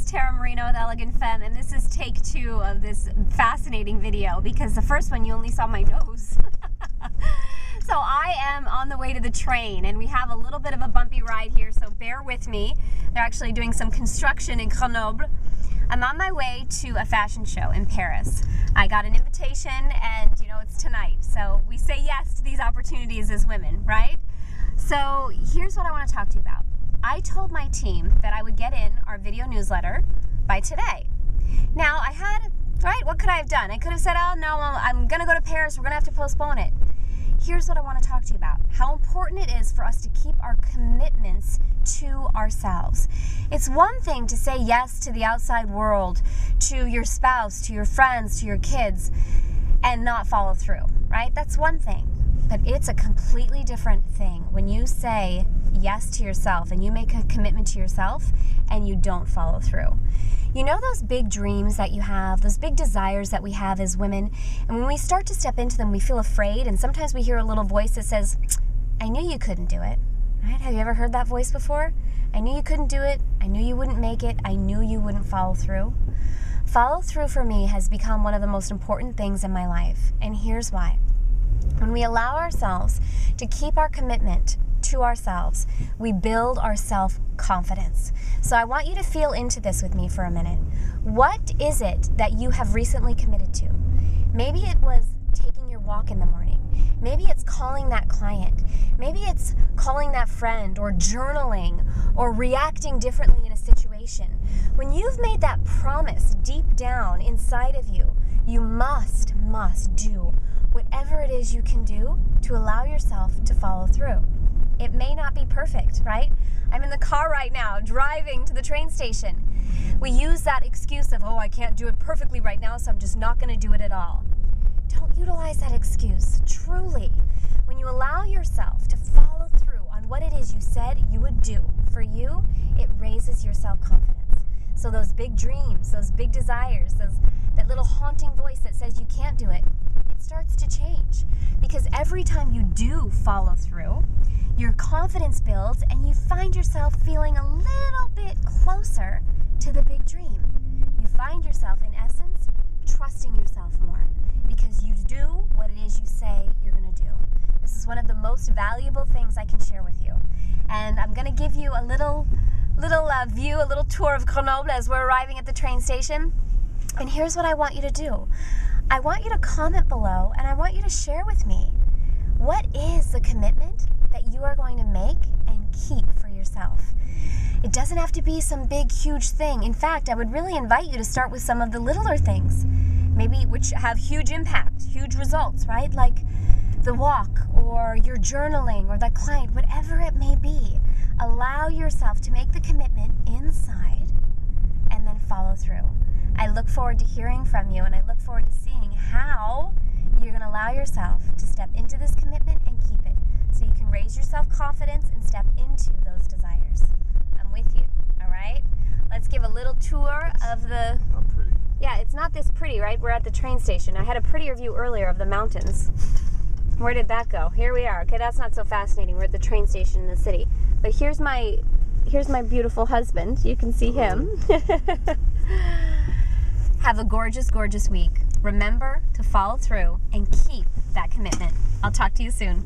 Tara Marino with Elegant Femme, and this is take 2 of this fascinating video because the first one you only saw my nose. So I am on the way to the train, and we have a little bit of a bumpy ride here, so bear with me. They're actually doing some construction in Grenoble. I'm on my way to a fashion show in Paris. I got an invitation, and you know, it's tonight, so we say yes to these opportunities as women, right? So here's what I want to talk to you about. I told my team that I would get in our video newsletter by today. Now, what could I have done? I could have said, oh no, I'm going to go to Paris, we're going to have to postpone it. Here's what I want to talk to you about. How important it is for us to keep our commitments to ourselves. It's one thing to say yes to the outside world, to your spouse, to your friends, to your kids, and not follow through, right? That's one thing. But it's a completely different thing when you say yes to yourself and you make a commitment to yourself and you don't follow through. You know those big dreams that you have, those big desires that we have as women, and when we start to step into them, we feel afraid, and sometimes we hear a little voice that says, I knew you couldn't do it. Right? Have you ever heard that voice before? I knew you couldn't do it. I knew you wouldn't make it. I knew you wouldn't follow through. Follow through for me has become one of the most important things in my life, and here's why. When we allow ourselves to keep our commitment to ourselves, we build our self-confidence. So I want you to feel into this with me for a minute. What is it that you have recently committed to? Maybe it was taking your walk in the morning. Maybe it's calling that client. Maybe it's calling that friend, or journaling, or reacting differently in a situation. When you've made that promise deep down inside of you, you must do whatever it is you can do to allow yourself to follow through. It may not be perfect, right? I'm in the car right now, driving to the train station. We use that excuse of, oh, I can't do it perfectly right now, so I'm just not going to do it at all. Don't utilize that excuse. Truly, when you allow yourself to follow through on what it is you said you would do for you, it raises your self-confidence. So those big dreams, those big desires, that little haunting voice that says you can't do it, it starts to change. Because every time you do follow through, your confidence builds and you find yourself feeling a little bit closer to the big dream. You find yourself, in essence, trusting yourself more because you do what it is you say you're going to do. This is one of the most valuable things I can share with you. And I'm going to give you a little view, a little tour of Grenoble as we're arriving at the train station. And here's what I want you to do. I want you to comment below, and I want you to share with me, what is the commitment that you are going to make and keep for yourself? It doesn't have to be some big, huge thing. In fact, I would really invite you to start with some of the littler things, maybe which have huge impact, huge results, right? Like the walk, or your journaling, or the client, whatever it may be. Allow yourself to make the commitment inside and then follow through. I look forward to hearing from you, and I look forward to seeing how you're going to allow yourself to step into this commitment and keep it, so you can raise your self-confidence and step into those desires. I'm with you, all right? Let's give a little tour of the... Not pretty. Yeah, it's not this pretty, right? We're at the train station. I had a prettier view earlier of the mountains. Where did that go? Here we are. Okay, that's not so fascinating. We're at the train station in the city. But here's my beautiful husband. You can see him. Have a gorgeous, gorgeous week. Remember to follow through and keep that commitment. I'll talk to you soon.